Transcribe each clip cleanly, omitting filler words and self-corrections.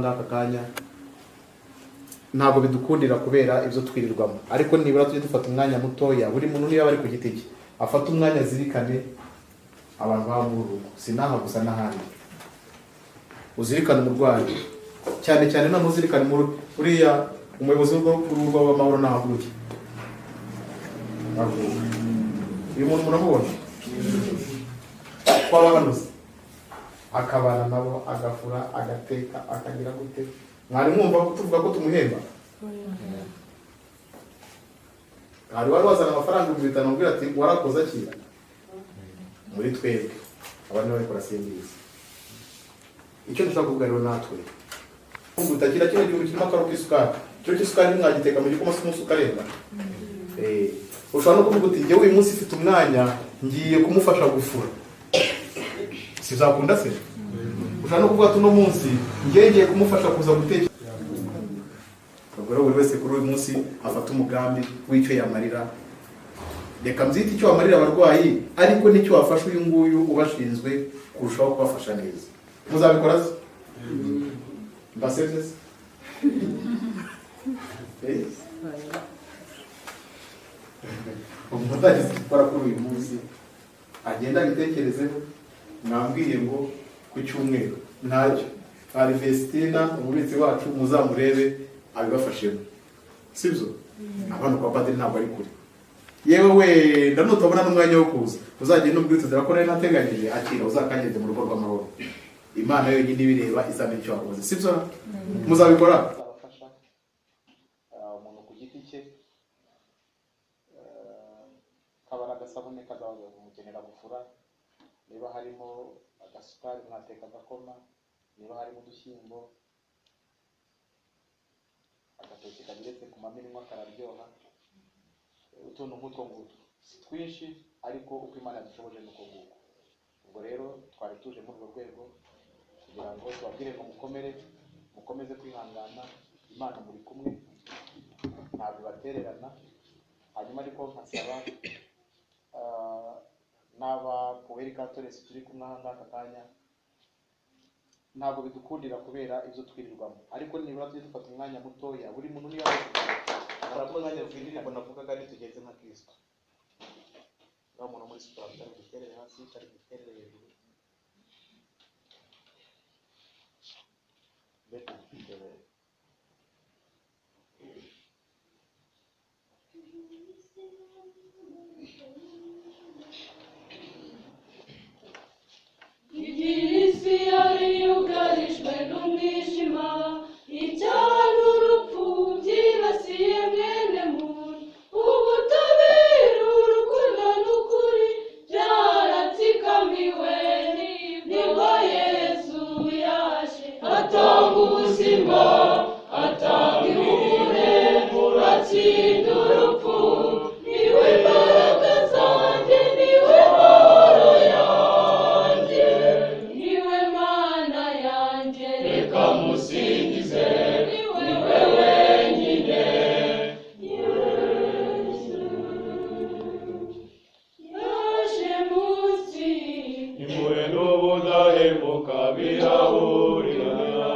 ngaka kanya ntabwo bidukundira kubera ibyo twirirwamo, ariko nibura tujye dufata umwanya mutoya, buri muntu niba bari ku giti cye afata umwanya zirikane abantu baba mu rugo, sinaha gusa n'ahandi. Uzirikane umurwayi cyane cyane, no muzirikane uriya umuyobozi w'urugo w'amahoro n'ahaguruke. Uyu muntu muramubona kwaba banoze, akabana nabo, agafura, agateka, akagira gute. Mwari mwumva tuvuga ko tumuhemba? Hari wari wazana amafaranga 5,000 ubwira ati warakoze akira muri twebwe abandi bari kurasimbiza. Icyo dushaka kuvuga rero natwe utakira kino gihugu kirimo akaro k'isukari, cyo cy'isukari mwagiteka mu gikoma cy'umusuka renda. Ushobora no kuvuga uti njye uyu munsi mfite umwanya ngiye kumufasha gufura, sizakunda se? Ushobora no kuvuga ati uno munsi ngiye kumufasha kuza guteka. Ubwo buri wese kuri uyu munsi afata umugambi w'icyo yamarira. Reka mzite icyo wamarira abarwayi, ariko nicyo wafasha uyu nguyu ubashinzwe kurushaho kubafasha neza. Muzabikora se? Mbasebye se? Umutagize gukora kuri uyu munsi agenda abitekerezeho. Mwambwiye ngo ku cyumweru ntacyo ari Vestina umubitsi wacu muzamurebe abibafashemo, sibyo? Abantu kwa padiri ntabwo ari kure. Yewe wenda nutabona n'umwanya wo kuza uzagenda ubwitse zirakora nateganyije akira uzakanyeze mu rugo rw'amahoro. Imana yonyine ibireba izamenya icyo wakoze, sibyo? Muzabikora abafasha umuntu ku giti cye, kabara agasabune kazabaza kumukenera gufura, niba harimo agasukari mwateka agakoma, niba harimo udushyimbo, agatoki kageretse ku maminwa kararyoha. Utuntu nk'utwo ngutwo si twinshi, ariko uko Imana yadushoboje nuko nguko. Ubwo rero twari tuje muri urwo rwego kugira ngo tubabwire ngo mukomeze kwihangana, Imana muri kumwe, ntabwo ibatererana. Hanyuma ariko nkasaba n'aba Poweri Catholic turi kumwe aha ngaka kanya, ntabwo bidukundira kubera ibyo twirirwamo, ariko nibura tujye dufata umwanya mutoya, buri muntu niba arabona umwanya twirinde ngo navugaga nitugeze nka Kristo. Ngaho umuntu muri siporo atari guterere hasi, atari guterere hejuru. Isi yari yugarijwe n'umwijima, icyaha n'urupfu byibasiye mwene muntu. Ubutabera, urukundo n'ukuri byaratsikamiwe, nibwo Yesu yaje atanga ubuzima, atanga ihumure, atsinda urupfu. Niwe mbaraga zanjye, niwe mahoro yanjye, niwe Mana yanjye, reka musingize, niwe wenyine. Yesu yaje munsi, impuhwe n'ubudahemuka birahurirana,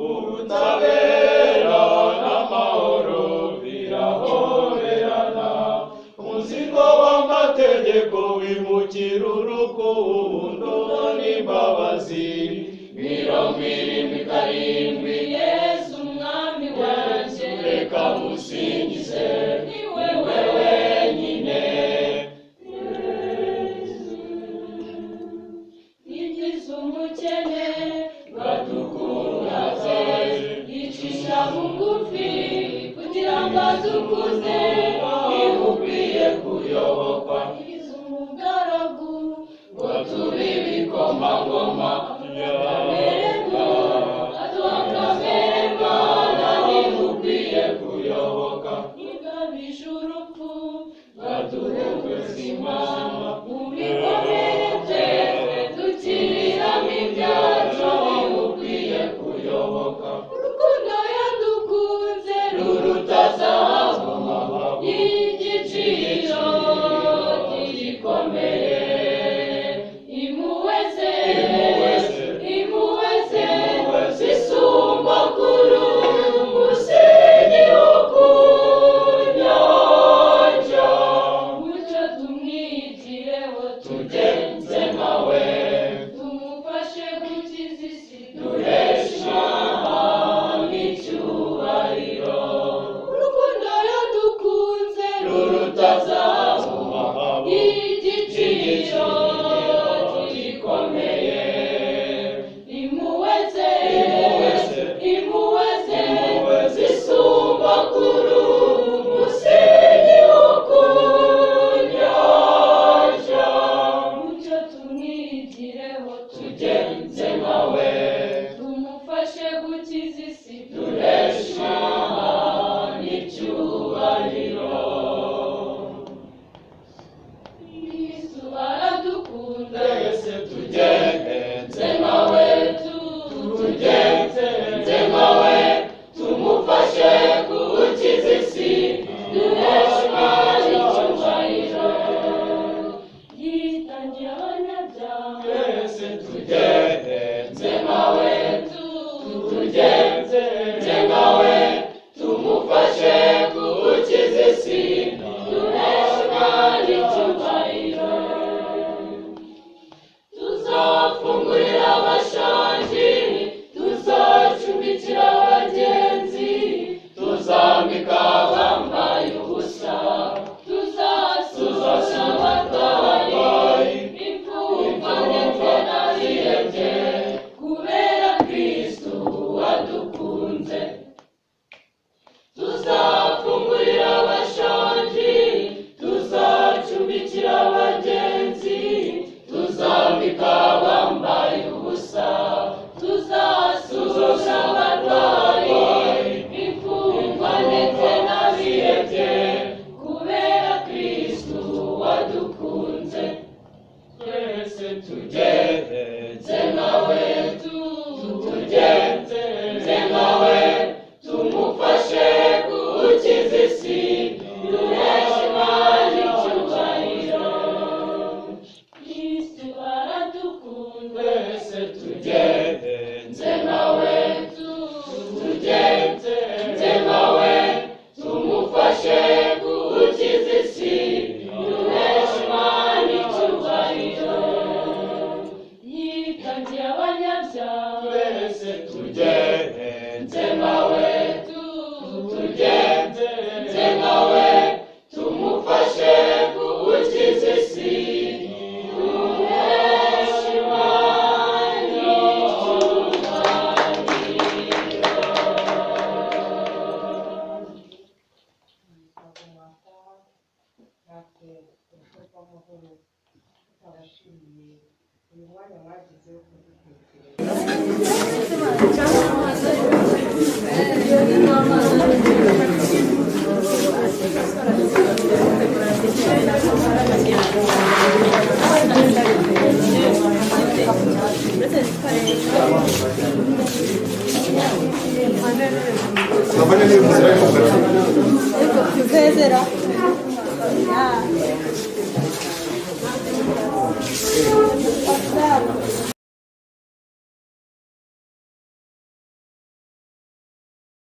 ubutabera n'amahoro birahoberana. Umuzigo w'amategeko wimukira urukundo n'imbabazi. 77 Yesu umwami wanjye, reka musingize, niwe wenyine. yigize umukene, Badukungaze, yicisha bugufi kugira ngo adukuze. ukwiye kuyobokwa, Yigize umugaragu ngo tube ibikomangoma. aduha kamere Mana, ukwiye kuyoboka, ntigabije urupfu, baduhe ubuzima. mu bikomere bye dukiriramo ibyacu. ukwiye kuyoboka, Urukundo yadukunze ruruta zahabu, y'igiciro gikomeye. Impuhwe ze zisumba natwe urugo rw'amahoro turabashimiye uyu mwanya mwagize wo kudutekereza. Vezera.